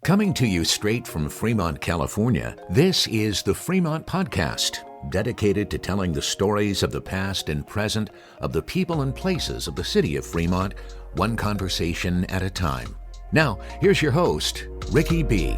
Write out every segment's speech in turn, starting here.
Coming to you straight from Fremont, California, this is the Fremont Podcast, dedicated to telling the stories of the past and present of the people and places of the city of Fremont, one conversation at a time. Now, here's your host, Ricky B.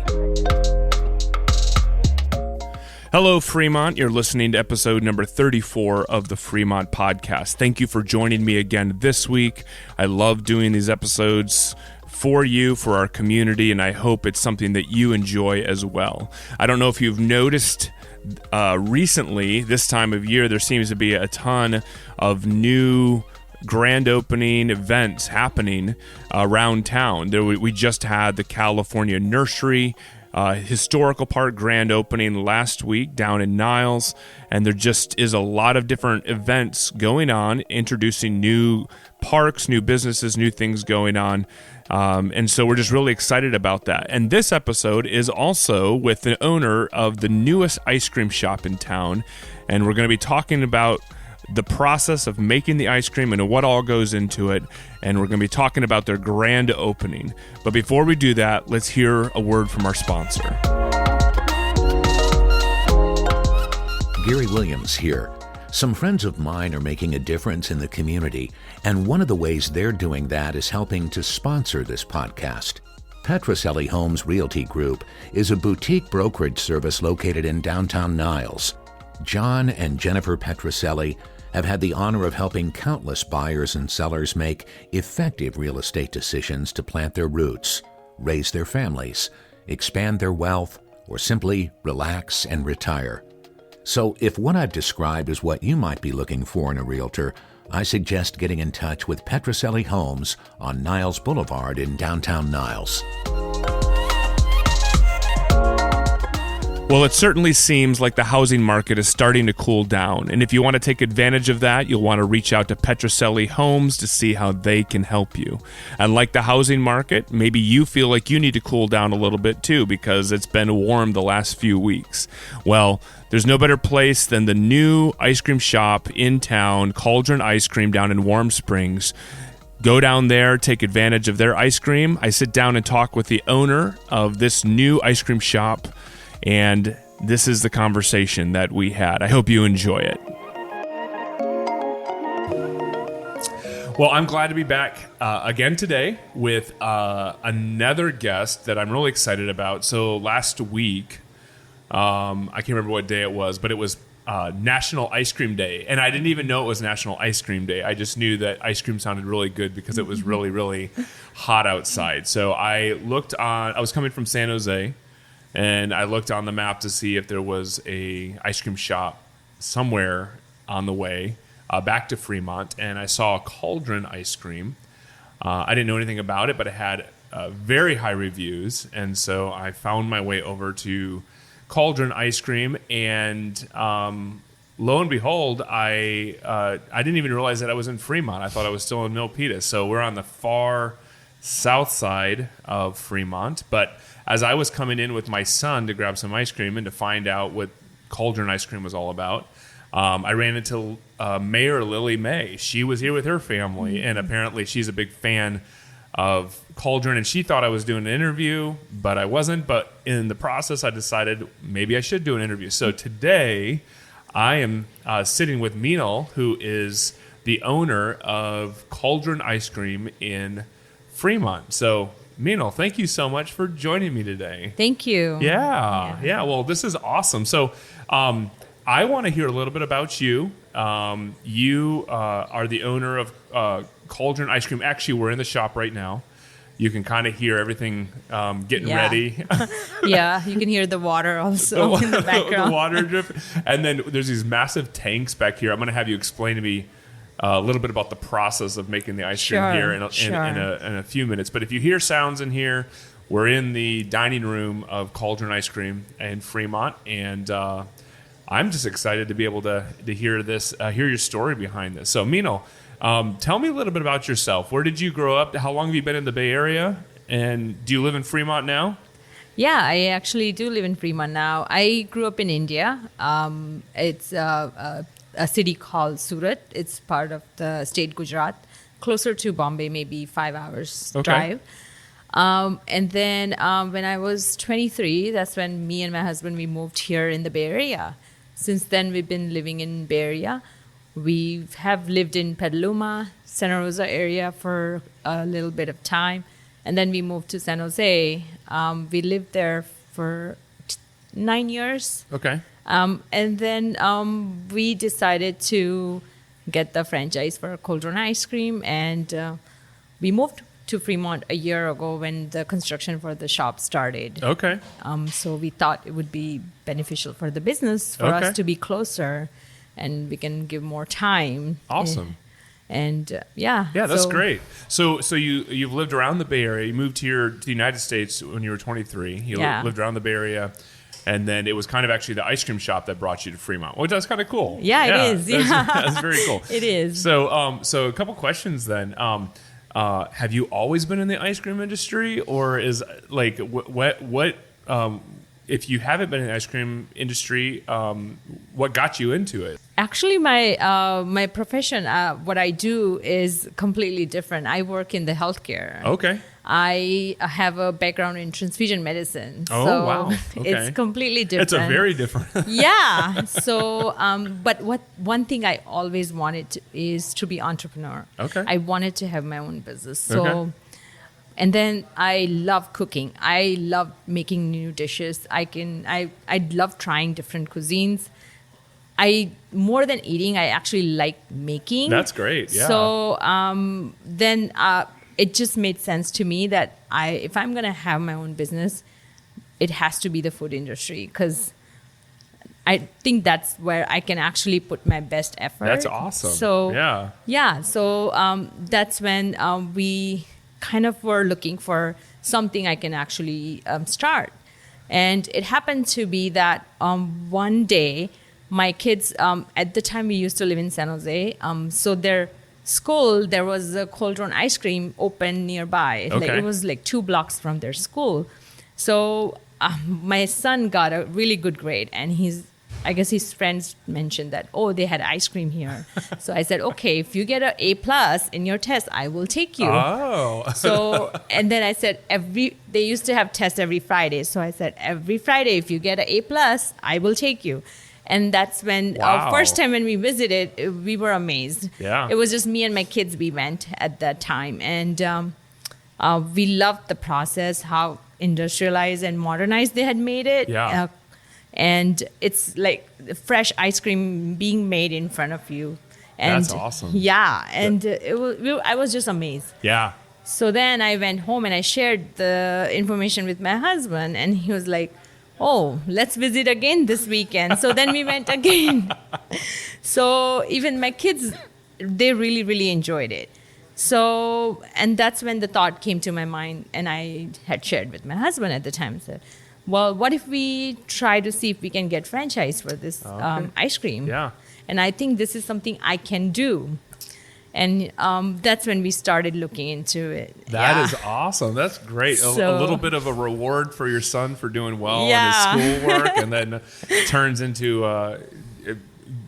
Hello, Fremont. You're listening to episode number 34 of the Fremont Podcast. Thank you for joining me again this week. I love doing these episodes for you, for our community, and I hope it's something that you enjoy as well. I don't know if you've noticed recently, this time of year, there seems to be a ton of new grand opening events happening around town. We just had the California Nursery Historical Park grand opening last week down in Niles, and there just is a lot of different events going on, introducing new parks, new businesses, new things going on. And so we're just really excited about that. And this episode is also with the owner of the newest ice cream shop in town. And we're going to be talking about the process of making the ice cream and what all goes into it. And we're going to be talking about their grand opening. But before we do that, let's hear a word from our sponsor. Gary Williams here. Some friends of mine are making a difference in the community, and one of the ways they're doing that is helping to sponsor this podcast. Petroselli Homes Realty Group is a boutique brokerage service located in downtown Niles. John and Jennifer Petroselli have had the honor of helping countless buyers and sellers make effective real estate decisions to plant their roots, raise their families, expand their wealth, or simply relax and retire. So if what I've described is what you might be looking for in a realtor, I suggest getting in touch with Petroselli Homes on Niles Boulevard in downtown Niles. Well, it certainly seems like the housing market is starting to cool down. And if you want to take advantage of that, you'll want to reach out to Petroselli Homes to see how they can help you. And like the housing market, maybe you feel like you need to cool down a little bit too because it's been warm the last few weeks. Well, there's no better place than the new ice cream shop in town, Cauldron Ice Cream down in Warm Springs. Go down there, take advantage of their ice cream. I sit down and talk with the owner of this new ice cream shop, and this is the conversation that we had. I hope you enjoy it. Well, I'm glad to be back again today with another guest that I'm really excited about. So last week, I can't remember what day it was, but it was National Ice Cream Day. And I didn't even know it was National Ice Cream Day. I just knew that ice cream sounded really good because it was really, really hot outside. So I was coming from San Jose, and I looked on the map to see if there was a ice cream shop somewhere on the way back to Fremont, and I saw Cauldron Ice Cream. I didn't know anything about it, but it had very high reviews, and so I found my way over to Cauldron Ice Cream, and lo and behold, I didn't even realize that I was in Fremont. I thought I was still in Milpitas. So we're on the far south side of Fremont, but as I was coming in with my son to grab some ice cream and to find out what Cauldron Ice Cream was all about, I ran into Mayor Lily May. She was here with her family, and apparently she's a big fan of Cauldron, and she thought I was doing an interview, but I wasn't. But in the process, I decided maybe I should do an interview. So today, I am sitting with Minal, who is the owner of Cauldron Ice Cream in Fremont. So Minal, thank you so much for joining me today. Thank you. Yeah. Well, this is awesome. So I want to hear a little bit about you. You are the owner of Cauldron Ice Cream. Actually, we're in the shop right now. You can kind of hear everything getting ready. Yeah, you can hear the water also in the background. The water drip. And then there's these massive tanks back here. I'm going to have you explain to me a little bit about the process of making the ice cream here in a few minutes. But if you hear sounds in here, we're in the dining room of Cauldron Ice Cream in Fremont, and I'm just excited to be able to hear this, hear your story behind this. So, Minal, tell me a little bit about yourself. Where did you grow up? How long have you been in the Bay Area? And do you live in Fremont now? Yeah, I actually do live in Fremont now. I grew up in India. It's a city called Surat. It's part of the state Gujarat, closer to Bombay, maybe 5 hours drive. And then when I was 23, that's when me and my husband, we moved here in the Bay Area. Since then, we've been living in Bay Area. We have lived in Petaluma, Santa Rosa area for a little bit of time. And then we moved to San Jose. We lived there for 9 years. Okay. And then we decided to get the franchise for Cauldron Ice Cream. And we moved to Fremont a year ago when the construction for the shop started. Okay. So we thought it would be beneficial for the business for Okay. us to be closer and we can give more time. Awesome. And Yeah, that's so- great. So you've lived around the Bay Area. You moved here to the United States when you were 23. You Yeah. lived around the Bay Area. And then it was kind of actually the ice cream shop that brought you to Fremont, which that's kind of cool. Yeah, it is. Yeah. That's very cool. It is. So, so a couple questions then. Have you always been in the ice cream industry, or is like what if you haven't been in the ice cream industry, what got you into it? Actually, my profession, what I do is completely different. I work in the healthcare. Okay. I have a background in transfusion medicine. Oh, so wow. Okay. It's completely different. It's a very different. Yeah. So, but one thing I always wanted is to be entrepreneur. Okay. I wanted to have my own business. So, Okay. and then I love cooking. I love making new dishes. I love trying different cuisines. More than eating, I actually like making. That's great. Yeah. So then it just made sense to me that if I'm going to have my own business, it has to be the food industry because I think that's where I can actually put my best effort. That's awesome. So yeah. So that's when we kind of were looking for something I can actually start. And it happened to be that one day, my kids, at the time we used to live in San Jose, so their school, there was a Cauldron Ice Cream open nearby. Okay. Like, it was like 2 blocks from their school. So my son got a really good grade, and I guess his friends mentioned that, they had ice cream here. So I said, okay, if you get an A+ in your test, I will take you. Oh. So, and then I said, they used to have tests every Friday. So I said, every Friday, if you get an A+, I will take you. And that's when, Wow. first time when we visited, we were amazed. Yeah. It was just me and my kids, we went at that time. And we loved the process, how industrialized and modernized they had made it. Yeah. And it's like fresh ice cream being made in front of you. And That's awesome. Yeah. And I was just amazed. Yeah. So then I went home and I shared the information with my husband, and he was like, let's visit again this weekend. So then we went again. So even my kids, they really, really enjoyed it. So, and that's when the thought came to my mind, and I had shared with my husband at the time. Said, well, what if we try to see if we can get franchise for this ice cream? Yeah. And I think this is something I can do. And that's when we started looking into it. That is awesome. That's great. A So- little bit of a reward for your son for doing well Yeah. in his schoolwork, and then turns into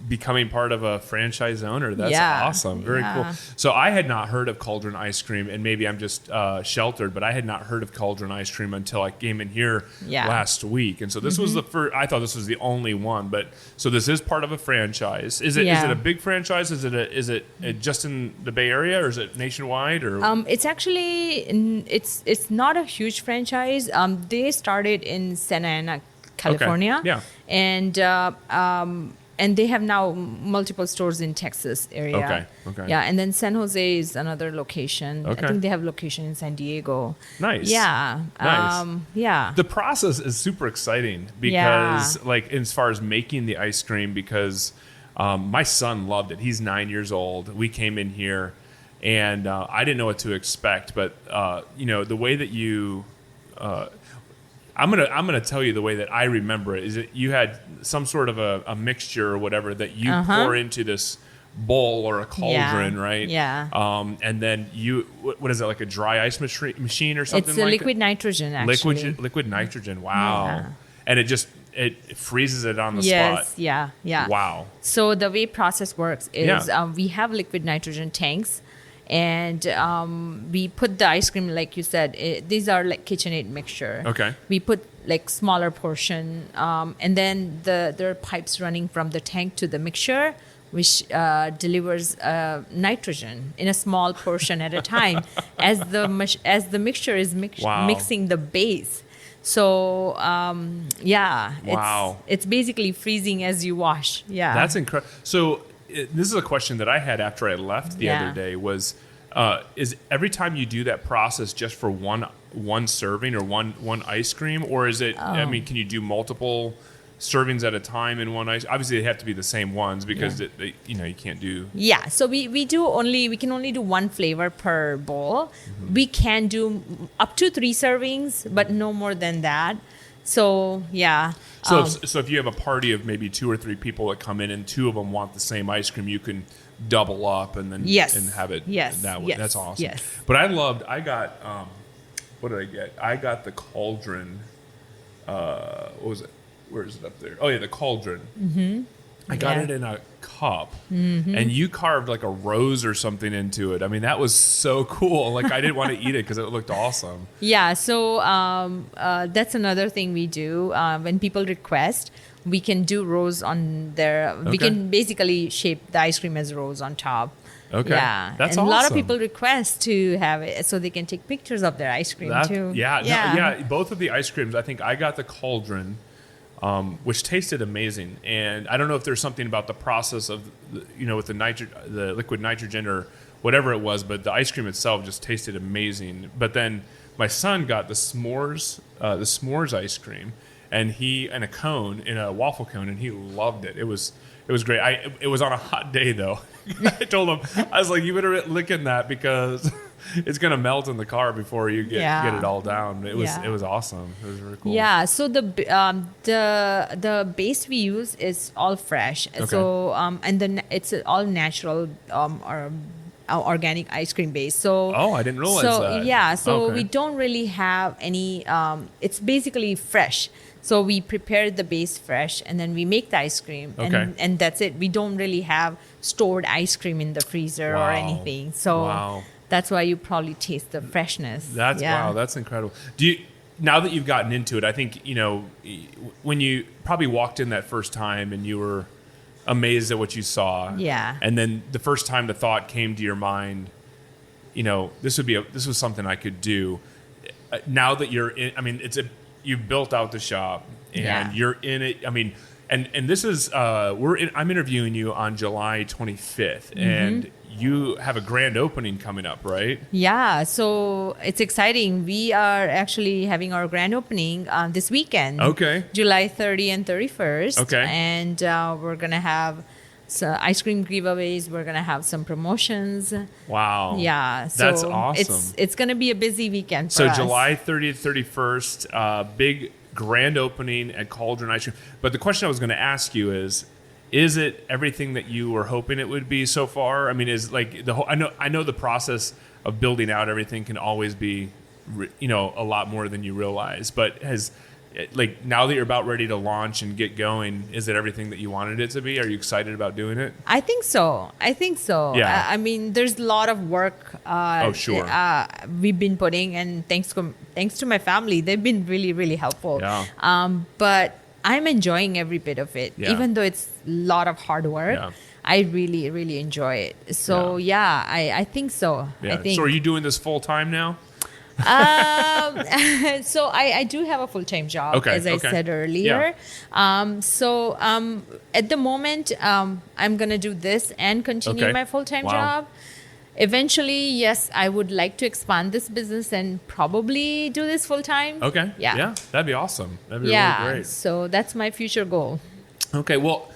becoming part of a franchise owner. That's Yeah. awesome. Very cool. Yeah. So I had not heard of Cauldron Ice Cream, and maybe I'm just sheltered, but I had not heard of Cauldron Ice Cream until I came in here Yeah. last week. And so this was the first. I thought this was the only one, but so this is part of a franchise. Is it? Is Yeah. it a big franchise? Is it just in the Bay Area, or is it nationwide? Or It's actually it's not a huge franchise. They started in Santa Ana, California. Yeah. And they have now multiple stores in Texas area. Okay. Yeah, and then San Jose is another location. Okay. I think they have location in San Diego. Nice. Yeah. Nice. Yeah. The process is super exciting because, like, as far as making the ice cream, because my son loved it. He's 9 years old. We came in here, and I didn't know what to expect. But the way that you, I'm gonna tell you the way that I remember it is that you had some sort of a mixture or whatever that you pour into this bowl or a cauldron, right? Yeah. And then what is it, like a dry ice machine or something? It's a like liquid nitrogen, actually. Liquid nitrogen. Wow. Yeah. And it freezes it on the Yes. spot. Yeah. Wow. So the way process works is Yeah. we have liquid nitrogen tanks, and we put the ice cream, like you said, these are like KitchenAid mixture. Okay. We put like smaller portion, and then there are pipes running from the tank to the mixture, which delivers nitrogen in a small portion at a time as the mixture is mixing the base. So Wow. it's basically freezing as you wash. Yeah, That's incredible. So this is a question that I had after I left the other day was, is every time you do that process just for one serving or one ice cream, or is it, I mean, can you do multiple servings at a time in one ice? Obviously they have to be the same ones because you can't do. Yeah, so we can only do one flavor per bowl. We can do up to 3 servings, but no more than that. So yeah. So if you have a party of maybe 2 or 3 people that come in and 2 of them want the same ice cream, you can double up and then and have it that way. That's awesome. Yes. But I got what did I get? I got the Cauldron. What was it? Where is it up there? Oh yeah, the Cauldron. Mm-hmm. I got it in a cup, and you carved like a rose or something into it. I mean, that was so cool. Like I didn't want to eat it because it looked awesome. Yeah, so that's another thing we do. When people request, we can do rose on there. Okay. We can basically shape the ice cream as rose on top. Okay. Yeah. That's and awesome. A lot of people request to have it so they can take pictures of their ice cream too. Yeah. Both of the ice creams, I think I got the Cauldron, which tasted amazing. And I don't know if there's something about the process of, with the liquid nitrogen or whatever it was, but the ice cream itself just tasted amazing. But then my son got the s'mores ice cream, and a cone, in a waffle cone, and he loved it. It was great. It was on a hot day though. I told him, I was like, you better lick in that because it's gonna melt in the car before you get it all down. It was awesome. It was really cool. Yeah. So the base we use is all fresh. Okay. So and then it's all natural or organic ice cream base. So I didn't realize that. Yeah. So we don't really have any. It's basically fresh. So we prepare the base fresh, and then we make the ice cream, and that's it. We don't really have stored ice cream in the freezer or anything. So that's why you probably taste the freshness. Wow, that's incredible. Now that you've gotten into it, I think when you probably walked in that first time and you were amazed at what you saw. Yeah. And then the first time the thought came to your mind, this was something I could do. Now that you're in, I mean, you've built out the shop and you're in it. I mean, and this is I'm interviewing you on July 25th, and you have a grand opening coming up, right? Yeah, so it's exciting. We are actually having our grand opening this weekend. Okay. July 30 and 31st. Okay. And we're gonna have ice cream giveaways. We're gonna have some promotions. Wow. Yeah. So that's awesome. It's gonna be a busy weekend for us. So July 30th, 31st, big grand opening at Cauldron Ice Cream. But the question I was going to ask you is it everything that you were hoping it would be so far? I mean, is like the whole? I know the process of building out everything can always be, a lot more than you realize. But now that you're about ready to launch and get going, is it everything that you wanted it to be? Are you excited about doing it? I think so. Yeah. I mean, there's a lot of work. Sure. We've been putting, and thanks to my family, they've been really, really helpful. Yeah. But I'm enjoying every bit of it, even though it's a lot of hard work. Yeah. I really, really enjoy it. So I think so. Yeah. So are you doing this full time now? So I do have a full-time job, as I said earlier. Yeah. At the moment, I'm gonna do this and continue my full-time job. Eventually, yes, I would like to expand this business and probably do this full-time. Okay. Yeah, that'd be awesome. That'd be really great. So that's my future goal. Okay. Well,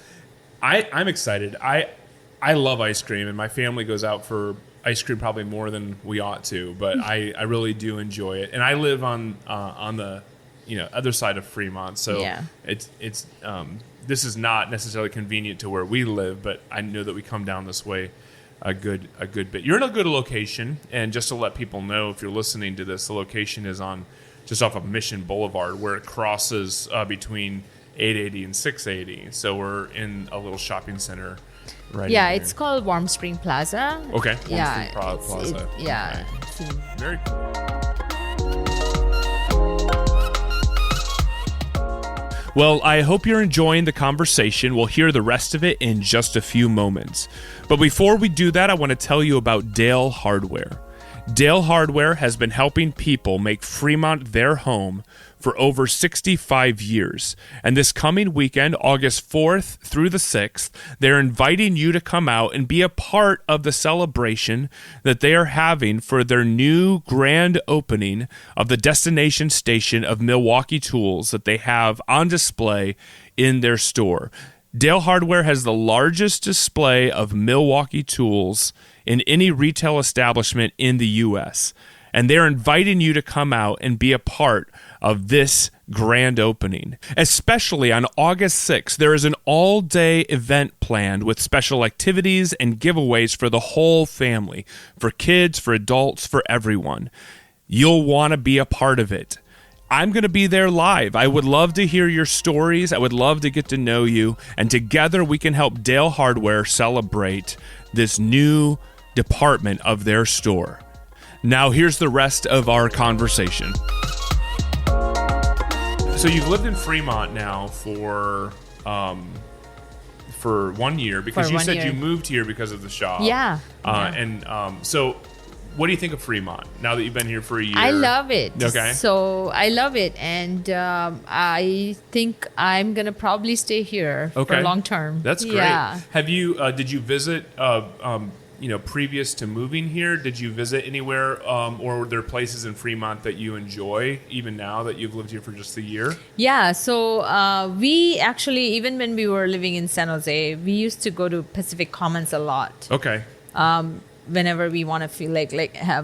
I'm excited. I love ice cream, and my family goes out for ice cream probably more than we ought to, but I really do enjoy it. And I live on the other side of Fremont, so it's this is not necessarily convenient to where we live, but I know that we come down this way a good bit. You're in a good location, and just to let people know, if you're listening to this, the location is just off of Mission Boulevard, where it crosses between 880 and 680. So we're in a little shopping center Right. Yeah, it's called Warm Spring Plaza. Okay. Warm Yeah, Spring Plaza. yeah. Okay. Very cool. Well, I hope you're enjoying the conversation. We'll hear the rest of it in just a few moments. But before we do that, I want to tell you about Dale Hardware. Dale Hardware has been helping people make Fremont their home for over 65 years. And this coming weekend, August 4th through the 6th, they're inviting you to come out and be a part of the celebration that they are having for their new grand opening of the destination station of Milwaukee tools that they have on display in their store. Dale Hardware has the largest display of Milwaukee tools in any retail establishment in the U.S., and they're inviting you to come out and be a part of this grand opening. Especially on August 6th, there is an all-day event planned with special activities and giveaways for the whole family, for kids, for adults, for everyone. You'll want to be a part of it. I'm going to be there live. I would love to hear your stories. I would love to get to know you. And together we can help Dale Hardware celebrate this new department of their store. Now here's the rest of our conversation. So you've lived in Fremont now for 1 year, because you said you moved here because of the shop. Yeah. So what do you think of Fremont now that you've been here for a year? I love it. Okay. So I love it. And I think I'm going to probably stay here for long term. That's great. Yeah. Have you, did you visit, previous to moving here, did you visit anywhere, or were there places in Fremont that you enjoy even now that you've lived here for just a year? Yeah. So we actually, even when we were living in San Jose, we used to go to Pacific Commons a lot. Okay. Whenever we want to feel like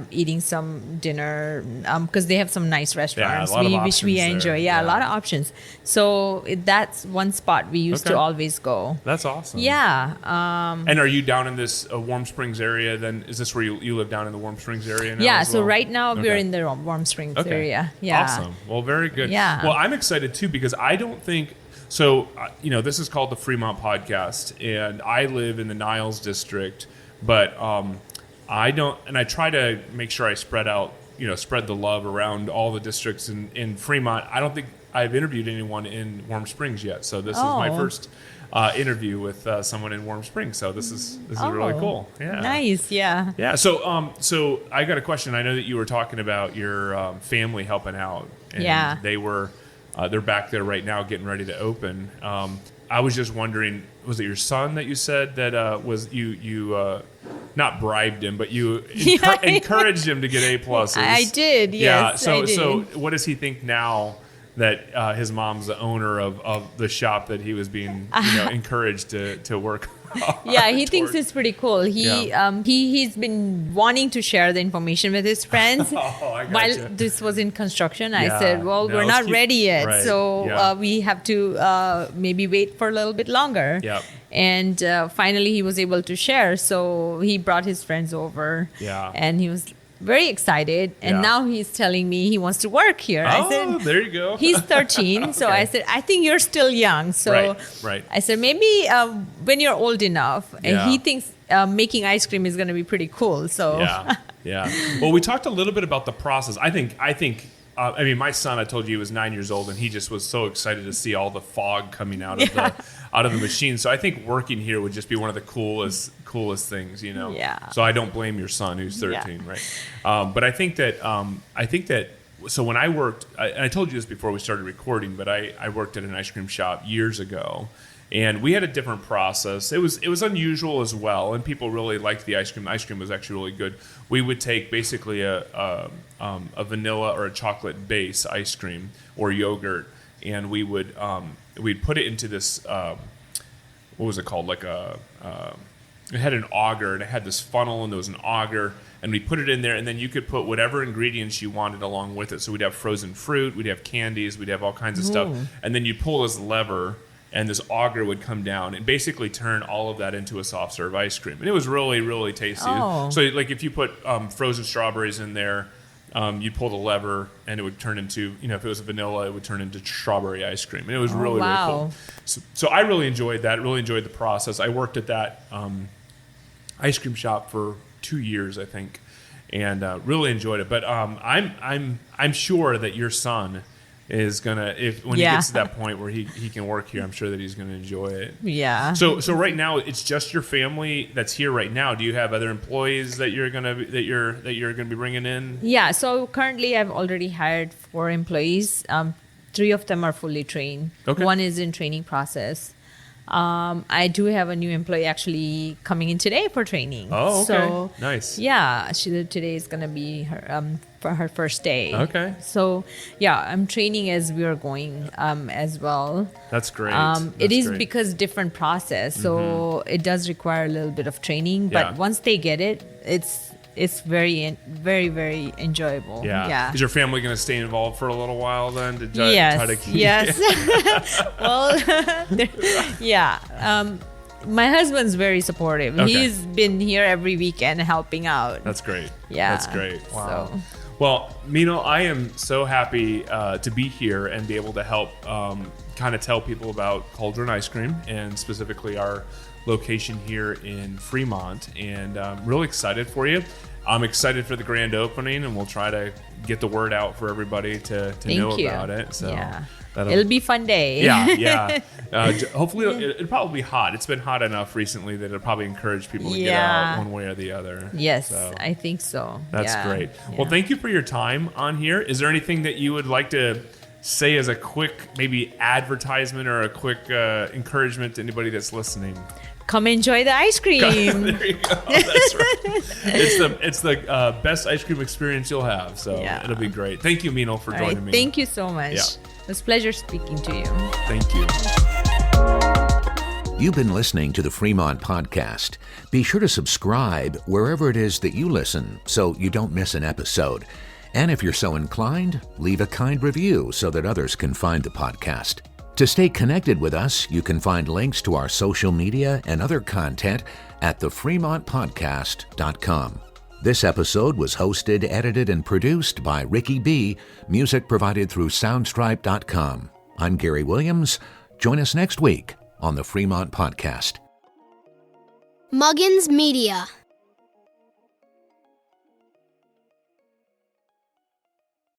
eating some dinner, because they have some nice restaurants, which we enjoy. Yeah, a lot of options. So that's one spot we used to always go. That's awesome. Yeah. And are you down in this Warm Springs area? Then is this where you live, down in the Warm Springs area now? Yeah. So right now we're in the Warm Springs area. Yeah. Awesome. Well, very good. Yeah. Well, I'm excited too, because I don't think. So, this is called the Fremont Podcast, and I live in the Niles district, but I don't, and I try to make sure I spread the love around all the districts in Fremont. I don't think I've interviewed anyone in Warm Springs yet, so this is my first interview with someone in Warm Springs. So this is really cool. Yeah, nice. Yeah. Yeah. So I got a question. I know that you were talking about your family helping out, and they're back there right now getting ready to open. I was just wondering, was it your son that you said that was you not bribed him, but you encouraged him to get A+? I did, yes. Yeah. I did. So what does he think now that his mom's the owner of the shop that he was being encouraged to work? Yeah, he thinks it's pretty cool. He's been wanting to share the information with his friends while this was in construction. I said, well, we're not ready yet, so we have to maybe wait for a little bit longer. Yep. And finally he was able to share, so he brought his friends over. Yeah. And he was very excited, and now he's telling me he wants to work here. I said, there you go. He's 13, so I said, I think you're still young. So right. I said, maybe when you're old enough, and he thinks making ice cream is going to be pretty cool. So yeah. Well, we talked a little bit about the process. I think. My son, I told you, he was 9 years old, and he just was so excited to see all the fog coming out of the machine. So I think working here would just be one of the coolest things, Yeah. So I don't blame your son, who's 13, right? But I think that. So when I worked, and I told you this before we started recording, but I worked at an ice cream shop years ago. And we had a different process. It was unusual as well, and people really liked the ice cream. The ice cream was actually really good. We would take basically a vanilla or a chocolate base ice cream or yogurt, and we'd put it into this what was it called? It had an auger, and it had this funnel, and there was an auger, and we put it in there, and then you could put whatever ingredients you wanted along with it. So we'd have frozen fruit, we'd have candies, we'd have all kinds of stuff, and then you pull this lever, and this auger would come down and basically turn all of that into a soft serve ice cream. And it was really, really tasty. Oh. So if you put frozen strawberries in there, you'd pull the lever and it would turn into, if it was vanilla, it would turn into strawberry ice cream. And it was really cool. So I really enjoyed that. Really enjoyed the process. I worked at that ice cream shop for 2 years, I think, and really enjoyed it. But I'm sure that your son is gonna, when he gets to that point where he can work here, I'm sure that he's gonna enjoy it. Yeah. So right now it's just your family that's here right now. Do you have other employees that you're gonna be bringing in? Yeah. So currently, I've already hired 4 employees. 3 of them are fully trained. Okay. 1 is in training process. I do have a new employee actually coming in today for training. Oh, okay. So, nice. Yeah, today is gonna be her for her first day. Okay. So yeah, I'm training as we are going as well. That's great. It is because different process, so it does require a little bit of training. But once they get it, it's very, very, very enjoyable. Yeah. Is your family going to stay involved for a little while then? Yes. Well, yeah. My husband's very supportive. Okay. He's been here every weekend helping out. That's great. Yeah. That's great. Wow. So. Well, Minal, I am so happy to be here and be able to help kind of tell people about Cauldron Ice Cream and specifically our location here in Fremont. And I'm really excited for you. I'm excited for the grand opening, and we'll try to get the word out for everybody to know about it. So it'll be a fun day. Yeah. Hopefully, it'll probably be hot. It's been hot enough recently that it'll probably encourage people to get out one way or the other. Yes, so, I think so. That's great. Well, thank you for your time on here. Is there anything that you would like to say as a quick maybe advertisement or a quick encouragement to anybody that's listening? Come enjoy the ice cream. There you go. That's right. It's the best ice cream experience you'll have. So it'll be great. Thank you, Minal, for joining me. Thank you so much. Yeah. It was a pleasure speaking to you. Thank you. You've been listening to the Fremont Podcast. Be sure to subscribe wherever it is that you listen so you don't miss an episode. And if you're so inclined, leave a kind review so that others can find the podcast. To stay connected with us, you can find links to our social media and other content at thefremontpodcast.com. This episode was hosted, edited, and produced by Ricky B. Music provided through Soundstripe.com. I'm Gary Williams. Join us next week on the Fremont Podcast. Muggins Media.